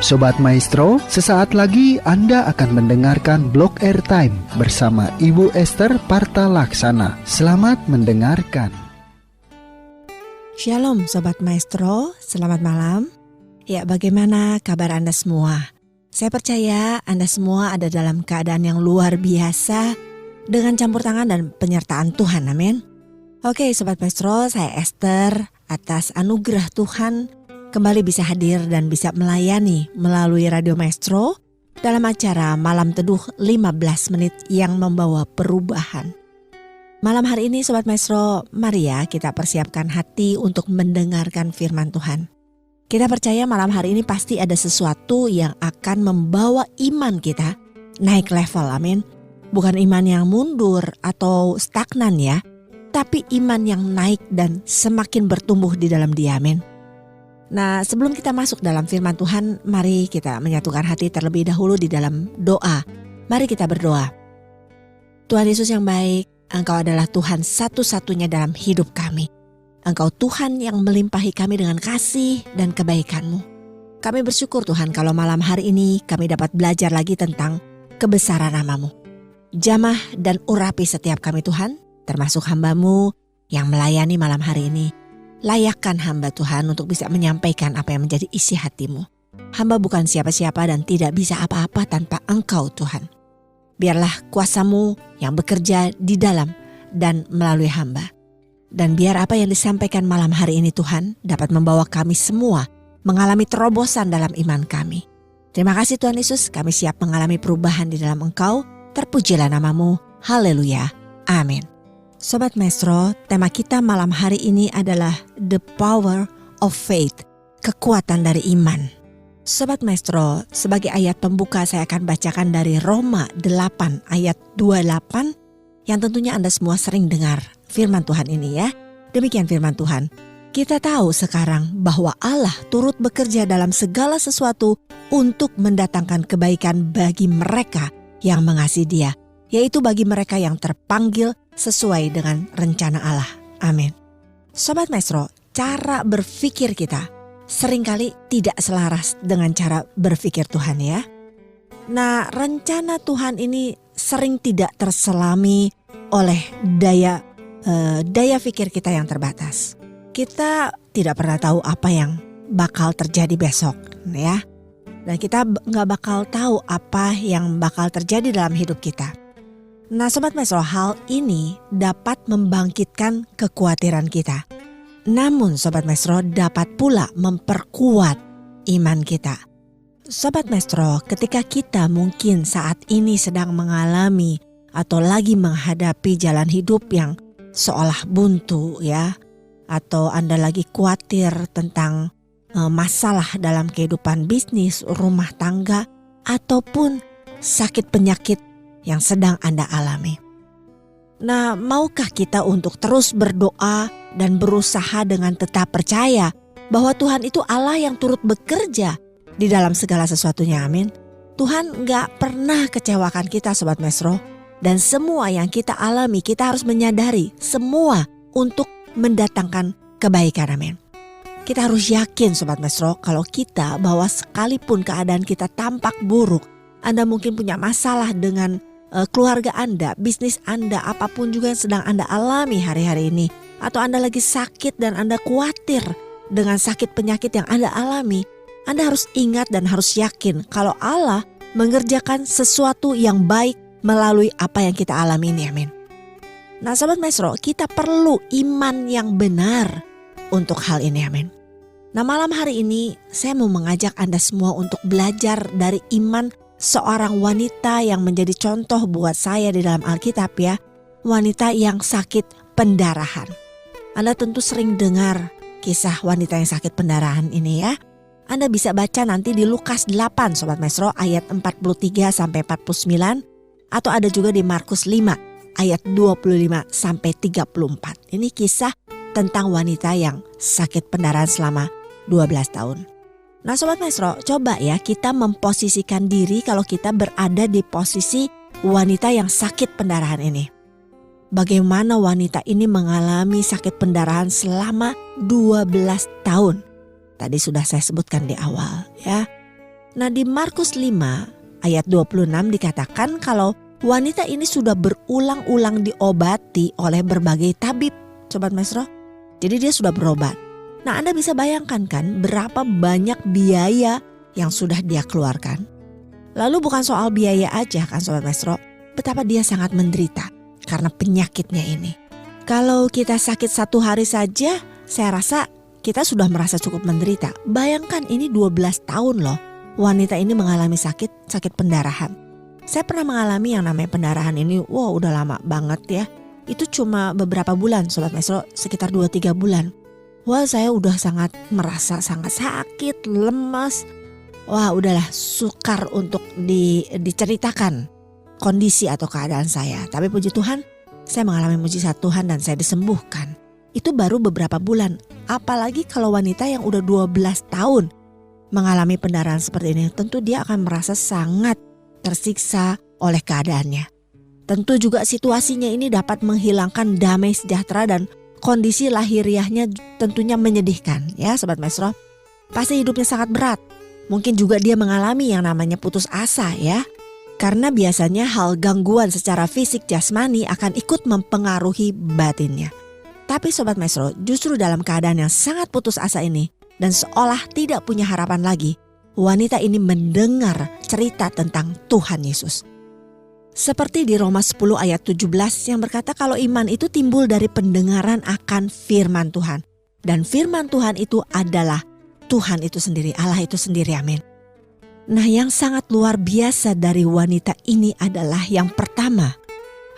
Sobat Maestro, sesaat lagi Anda akan mendengarkan Blog Airtime bersama Ibu Esther Parta Laksana. Selamat mendengarkan. Shalom Sobat Maestro, selamat malam. Ya, bagaimana kabar Anda semua? Saya percaya Anda semua ada dalam keadaan yang luar biasa dengan campur tangan dan penyertaan Tuhan, amin. Oke Sobat Maestro, saya Esther, atas anugerah Tuhan kembali bisa hadir dan bisa melayani melalui Radio Maestro dalam acara Malam Teduh 15 menit yang membawa perubahan. Malam hari ini Sobat Maestro, mari ya kita persiapkan hati untuk mendengarkan firman Tuhan. Kita percaya malam hari ini pasti ada sesuatu yang akan membawa iman kita naik level, amin. Bukan iman yang mundur atau stagnan ya, tapi iman yang naik dan semakin bertumbuh di dalam Dia, amin. Nah, sebelum kita masuk dalam firman Tuhan, mari kita menyatukan hati terlebih dahulu di dalam doa. Mari kita berdoa. Tuhan Yesus yang baik, Engkau adalah Tuhan satu-satunya dalam hidup kami. Engkau Tuhan yang melimpahi kami dengan kasih dan kebaikan-Mu. Kami bersyukur Tuhan kalau malam hari ini kami dapat belajar lagi tentang kebesaran nama-Mu. Jamah dan urapi setiap kami Tuhan, termasuk hamba-Mu yang melayani malam hari ini. Layakkan hamba Tuhan untuk bisa menyampaikan apa yang menjadi isi hati-Mu. Hamba bukan siapa-siapa dan tidak bisa apa-apa tanpa Engkau Tuhan. Biarlah kuasa-Mu yang bekerja di dalam dan melalui hamba. Dan biar apa yang disampaikan malam hari ini Tuhan dapat membawa kami semua mengalami terobosan dalam iman kami. Terima kasih Tuhan Yesus, kami siap mengalami perubahan di dalam Engkau. Terpujilah nama-Mu. Haleluya. Amin. Sobat Maestro, tema kita malam hari ini adalah The Power of Faith, kekuatan dari iman. Sobat Maestro, sebagai ayat pembuka saya akan bacakan dari Roma 8 ayat 28 yang tentunya Anda semua sering dengar firman Tuhan ini ya. Demikian firman Tuhan. Kita tahu sekarang bahwa Allah turut bekerja dalam segala sesuatu untuk mendatangkan kebaikan bagi mereka yang mengasihi Dia, yaitu bagi mereka yang terpanggil sesuai dengan rencana Allah. Amin. Sobat Maestro, cara berpikir kita seringkali tidak selaras dengan cara berpikir Tuhan ya. Nah, rencana Tuhan ini sering tidak terselami oleh daya pikir kita yang terbatas. Kita tidak pernah tahu apa yang bakal terjadi besok ya. Dan kita gak bakal tahu apa yang bakal terjadi dalam hidup kita. Nah Sobat Maestro, hal ini dapat membangkitkan kekhawatiran kita. Namun Sobat Maestro dapat pula memperkuat iman kita. Sobat Maestro, ketika kita mungkin saat ini sedang mengalami atau lagi menghadapi jalan hidup yang seolah buntu ya, atau Anda lagi khawatir tentang masalah dalam kehidupan bisnis, rumah tangga, ataupun sakit penyakit yang sedang Anda alami. Nah, maukah kita untuk terus berdoa dan berusaha dengan tetap percaya bahwa Tuhan itu Allah yang turut bekerja di dalam segala sesuatunya, amin. Tuhan gak pernah kecewakan kita Sobat Maestro. Dan semua yang kita alami kita harus menyadari semua untuk mendatangkan kebaikan, amin. Kita harus yakin Sobat Maestro kalau kita bahwa sekalipun keadaan kita tampak buruk, Anda mungkin punya masalah dengan keluarga Anda, bisnis Anda, apapun juga yang sedang Anda alami hari-hari ini. Atau Anda lagi sakit dan Anda khawatir dengan sakit penyakit yang Anda alami. Anda harus ingat dan harus yakin kalau Allah mengerjakan sesuatu yang baik melalui apa yang kita alami ini, amin. Nah Sobat Maestro, kita perlu iman yang benar untuk hal ini, amin. Nah malam hari ini saya mau mengajak Anda semua untuk belajar dari iman seorang wanita yang menjadi contoh buat saya di dalam Alkitab ya. Wanita yang sakit pendarahan. Anda tentu sering dengar kisah wanita yang sakit pendarahan ini ya. Anda bisa baca nanti di Lukas 8 Sobat Maestro ayat 43 sampai 49. Atau ada juga di Markus 5 ayat 25 sampai 34. Ini kisah tentang wanita yang sakit pendarahan selama 12 tahun. Nah Sobat Maestro, coba ya kita memposisikan diri kalau kita berada di posisi wanita yang sakit pendarahan ini. Bagaimana wanita ini mengalami sakit pendarahan selama 12 tahun. Tadi sudah saya sebutkan di awal ya. Nah, di Markus 5 ayat 26 dikatakan kalau wanita ini sudah berulang-ulang diobati oleh berbagai tabib, Sobat Maestro. Jadi dia sudah berobat. Nah, Anda bisa bayangkan kan berapa banyak biaya yang sudah dia keluarkan. Lalu bukan soal biaya aja kan Sobat Maestro, betapa dia sangat menderita karena penyakitnya ini. Kalau kita sakit 1 hari saja, saya rasa kita sudah merasa cukup menderita. Bayangkan ini 12 tahun loh wanita ini mengalami sakit pendarahan. Saya pernah mengalami yang namanya pendarahan ini, udah lama banget ya. Itu cuma beberapa bulan Sobat Maestro, sekitar 2-3 bulan. Saya udah merasa sangat sakit, lemas. Udahlah sukar untuk diceritakan kondisi atau keadaan saya. Tapi puji Tuhan, saya mengalami mujizat Tuhan dan saya disembuhkan. Itu baru beberapa bulan. Apalagi kalau wanita yang udah 12 tahun mengalami pendarahan seperti ini, tentu dia akan merasa sangat tersiksa oleh keadaannya. Tentu juga situasinya ini dapat menghilangkan damai sejahtera dan kondisi lahiriahnya tentunya menyedihkan ya Sobat Maestro. Pasti hidupnya sangat berat. Mungkin juga dia mengalami yang namanya putus asa ya. Karena biasanya hal gangguan secara fisik jasmani akan ikut mempengaruhi batinnya. Tapi Sobat Maestro, justru dalam keadaan yang sangat putus asa ini dan seolah tidak punya harapan lagi, wanita ini mendengar cerita tentang Tuhan Yesus. Seperti di Roma 10 ayat 17 yang berkata kalau iman itu timbul dari pendengaran akan firman Tuhan. Dan firman Tuhan itu adalah Tuhan itu sendiri, Allah itu sendiri, amin. Nah, yang sangat luar biasa dari wanita ini adalah yang pertama,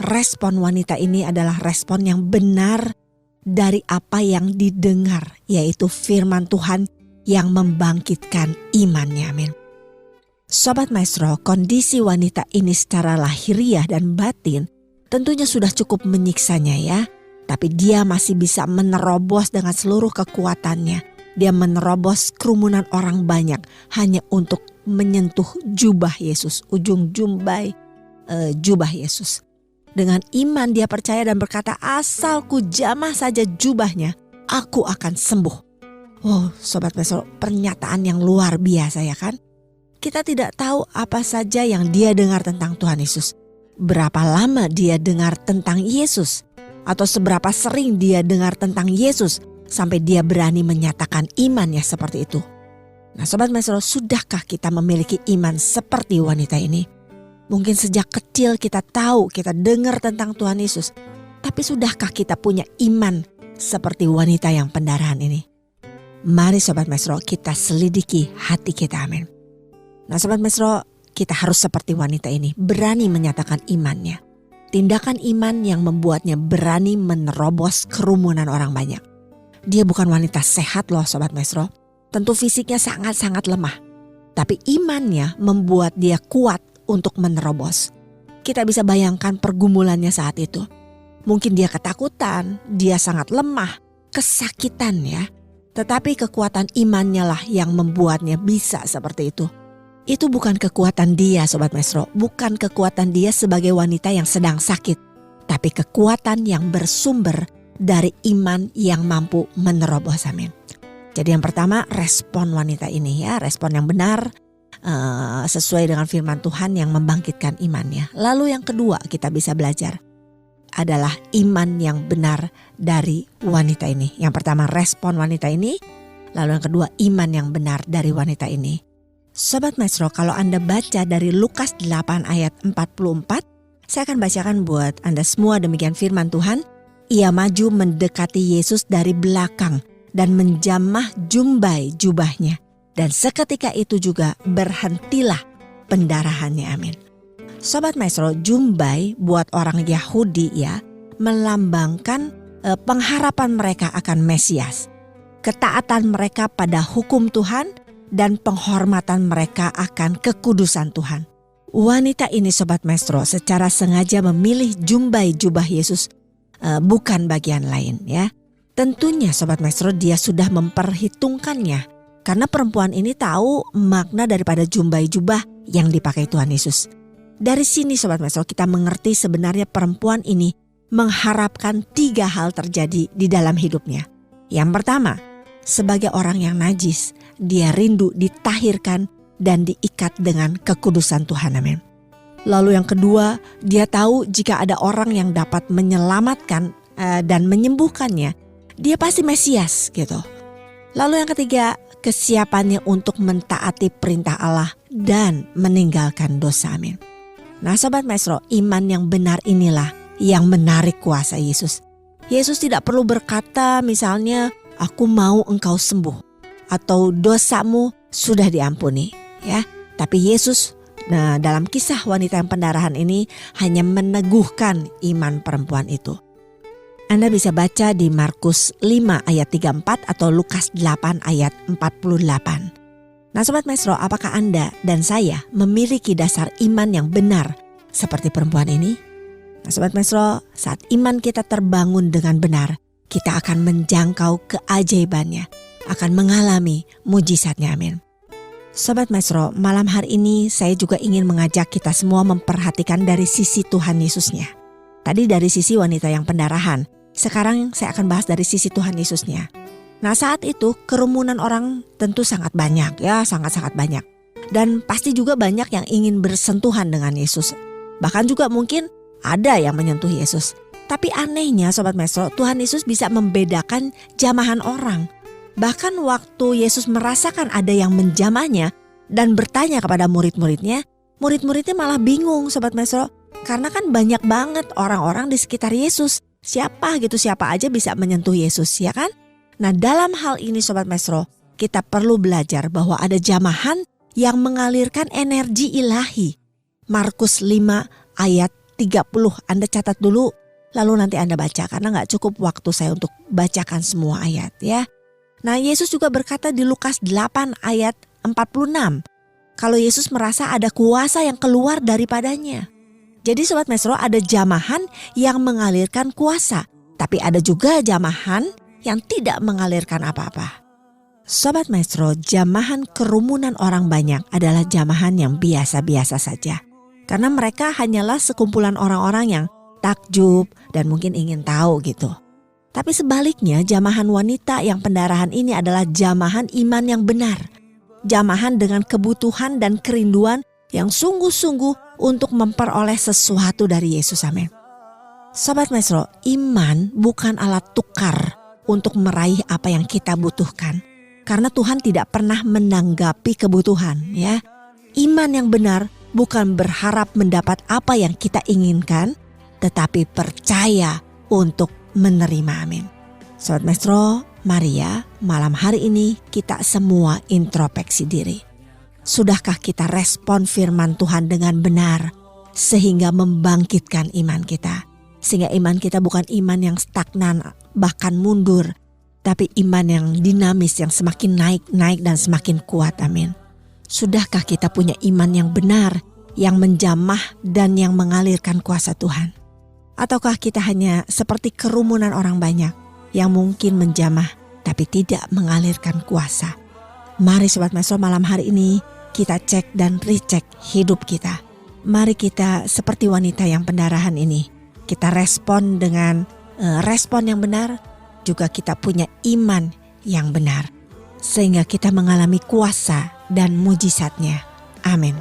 respon wanita ini adalah respon yang benar dari apa yang didengar, yaitu firman Tuhan yang membangkitkan imannya, amin. Sobat Maestro, kondisi wanita ini secara lahiriah dan batin tentunya sudah cukup menyiksanya ya. Tapi dia masih bisa menerobos dengan seluruh kekuatannya. Dia menerobos kerumunan orang banyak hanya untuk menyentuh jubah Yesus, ujung jubah Yesus. Dengan iman dia percaya dan berkata, asal ku jamah saja jubahnya, aku akan sembuh. Sobat Maestro, pernyataan yang luar biasa ya kan? Kita tidak tahu apa saja yang dia dengar tentang Tuhan Yesus. Berapa lama dia dengar tentang Yesus? Atau seberapa sering dia dengar tentang Yesus sampai dia berani menyatakan imannya seperti itu. Nah Sobat Maestro, sudahkah kita memiliki iman seperti wanita ini? Mungkin sejak kecil kita tahu, kita dengar tentang Tuhan Yesus. Tapi sudahkah kita punya iman seperti wanita yang pendarahan ini? Mari Sobat Maestro, kita selidiki hati kita, amin. Nah Sobat Maestro, kita harus seperti wanita ini, berani menyatakan imannya. Tindakan iman yang membuatnya berani menerobos kerumunan orang banyak. Dia bukan wanita sehat loh Sobat Maestro. Tentu fisiknya sangat-sangat lemah. Tapi imannya membuat dia kuat untuk menerobos. Kita bisa bayangkan pergumulannya saat itu. Mungkin dia ketakutan, dia sangat lemah, kesakitan ya. Tetapi kekuatan imannya lah yang membuatnya bisa seperti itu. Itu bukan kekuatan dia Sobat Maestro. Bukan kekuatan dia sebagai wanita yang sedang sakit. Tapi kekuatan yang bersumber dari iman yang mampu menerobos, amin. Jadi yang pertama, respon wanita ini ya, respon yang benar sesuai dengan firman Tuhan yang membangkitkan imannya. Lalu yang kedua kita bisa belajar adalah iman yang benar dari wanita ini. Yang pertama respon wanita ini, lalu yang kedua iman yang benar dari wanita ini. Sobat Maestro, kalau Anda baca dari Lukas 8 ayat 44, saya akan bacakan buat Anda semua demikian firman Tuhan. Ia maju mendekati Yesus dari belakang dan menjamah jumbai jubahnya. Dan seketika itu juga berhentilah pendarahannya, amin. Sobat Maestro, jumbai buat orang Yahudi ya, melambangkan pengharapan mereka akan Mesias. Ketaatan mereka pada hukum Tuhan dan penghormatan mereka akan kekudusan Tuhan. Wanita ini Sobat Maestro secara sengaja memilih jumbai jubah Yesus, bukan bagian lain ya. Tentunya Sobat Maestro dia sudah memperhitungkannya. Karena perempuan ini tahu makna daripada jumbai jubah yang dipakai Tuhan Yesus. Dari sini Sobat Maestro kita mengerti sebenarnya perempuan ini mengharapkan 3 hal terjadi di dalam hidupnya. Yang pertama, sebagai orang yang najis, dia rindu ditahirkan dan diikat dengan kekudusan Tuhan. Amin. Lalu yang kedua, dia tahu jika ada orang yang dapat menyelamatkan dan menyembuhkannya, dia pasti Mesias gitu. Lalu yang ketiga, kesiapannya untuk mentaati perintah Allah dan meninggalkan dosa. Amin. Nah Sobat Maestro, iman yang benar inilah yang menarik kuasa Yesus. Yesus tidak perlu berkata misalnya, aku mau engkau sembuh atau dosamu sudah diampuni, ya. Tapi Yesus dalam kisah wanita yang pendarahan ini hanya meneguhkan iman perempuan itu. Anda bisa baca di Markus 5 ayat 34 atau Lukas 8 ayat 48. Nah Sobat Maestro, apakah Anda dan saya memiliki dasar iman yang benar seperti perempuan ini? Nah Sobat Maestro, saat iman kita terbangun dengan benar, kita akan menjangkau keajaibannya, akan mengalami mujizatnya. Amin. Sobat Maestro, malam hari ini saya juga ingin mengajak kita semua memperhatikan dari sisi Tuhan Yesusnya. Tadi dari sisi wanita yang pendarahan, sekarang saya akan bahas dari sisi Tuhan Yesusnya. Nah saat itu kerumunan orang tentu sangat banyak, ya sangat-sangat banyak. Dan pasti juga banyak yang ingin bersentuhan dengan Yesus. Bahkan juga mungkin ada yang menyentuh Yesus. Tapi anehnya Sobat Maestro, Tuhan Yesus bisa membedakan jamahan orang. Bahkan waktu Yesus merasakan ada yang menjamahnya dan bertanya kepada murid-muridnya, murid-muridnya malah bingung Sobat Maestro. Karena kan banyak banget orang-orang di sekitar Yesus. Siapa aja bisa menyentuh Yesus, ya kan? Nah dalam hal ini Sobat Maestro, kita perlu belajar bahwa ada jamahan yang mengalirkan energi ilahi. Markus 5 ayat 30, Anda catat dulu, lalu nanti Anda baca karena gak cukup waktu saya untuk bacakan semua ayat ya. Nah Yesus juga berkata di Lukas 8 ayat 46, kalau Yesus merasa ada kuasa yang keluar daripadanya. Jadi Sobat Maestro, ada jamahan yang mengalirkan kuasa, tapi ada juga jamahan yang tidak mengalirkan apa-apa. Sobat Maestro, jamahan kerumunan orang banyak adalah jamahan yang biasa-biasa saja. Karena mereka hanyalah sekumpulan orang-orang yang takjub dan mungkin ingin tahu gitu. Tapi sebaliknya jamahan wanita yang pendarahan ini adalah jamahan iman yang benar. Jamahan dengan kebutuhan dan kerinduan yang sungguh-sungguh untuk memperoleh sesuatu dari Yesus. Amin. Sobat Maestro, iman bukan alat tukar untuk meraih apa yang kita butuhkan. Karena Tuhan tidak pernah menanggapi kebutuhan, ya. Iman yang benar bukan berharap mendapat apa yang kita inginkan, tetapi percaya untuk menerima. Amin. Sobat Maestro, mari ya, malam hari ini kita semua introspeksi diri. Sudahkah kita respon firman Tuhan dengan benar sehingga membangkitkan iman kita? Sehingga iman kita bukan iman yang stagnan bahkan mundur, tapi iman yang dinamis yang semakin naik dan semakin kuat. Amin. Sudahkah kita punya iman yang benar, yang menjamah dan yang mengalirkan kuasa Tuhan? Ataukah kita hanya seperti kerumunan orang banyak yang mungkin menjamah tapi tidak mengalirkan kuasa? Mari Sobat Maestro, malam hari ini kita cek dan recheck hidup kita. Mari kita seperti wanita yang pendarahan ini. Kita respon dengan respon yang benar. Juga kita punya iman yang benar. Sehingga kita mengalami kuasa dan mujizatnya. Amin.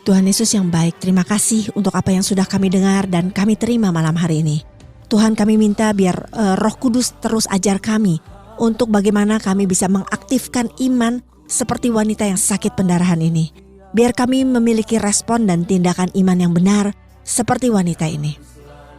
Tuhan Yesus yang baik, terima kasih untuk apa yang sudah kami dengar dan kami terima malam hari ini. Tuhan, kami minta biar Roh Kudus terus ajar kami untuk bagaimana kami bisa mengaktifkan iman seperti wanita yang sakit pendarahan ini. Biar kami memiliki respon dan tindakan iman yang benar seperti wanita ini.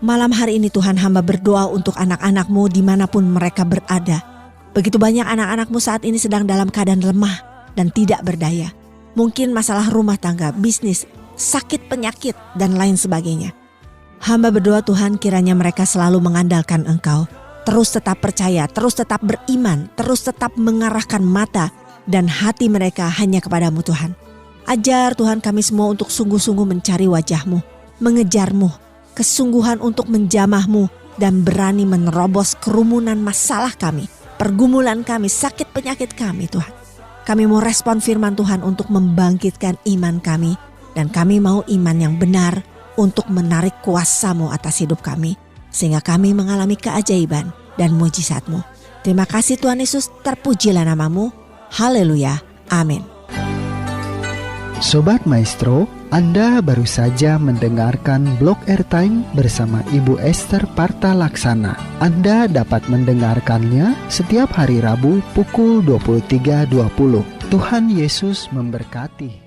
Malam hari ini Tuhan, hamba berdoa untuk anak-anak-Mu dimanapun mereka berada. Begitu banyak anak-anak-Mu saat ini sedang dalam keadaan lemah dan tidak berdaya. Mungkin masalah rumah tangga, bisnis, sakit penyakit, dan lain sebagainya. Hamba berdoa Tuhan kiranya mereka selalu mengandalkan Engkau. Terus tetap percaya, terus tetap beriman, terus tetap mengarahkan mata dan hati mereka hanya kepadamu Tuhan. Ajar Tuhan kami semua untuk sungguh-sungguh mencari wajah-Mu, mengejar-Mu, kesungguhan untuk menjamah-Mu, dan berani menerobos kerumunan masalah kami, pergumulan kami, sakit penyakit kami Tuhan. Kami mau respon firman Tuhan untuk membangkitkan iman kami, dan kami mau iman yang benar untuk menarik kuasa-Mu atas hidup kami, sehingga kami mengalami keajaiban dan mujizat-Mu. Terima kasih Tuhan Yesus, terpujilah nama-Mu. Haleluya. Amin. Sobat Maestro, Anda baru saja mendengarkan Blog Airtime bersama Ibu Esther Parta Laksana. Anda dapat mendengarkannya setiap hari Rabu pukul 23.20. Tuhan Yesus memberkati.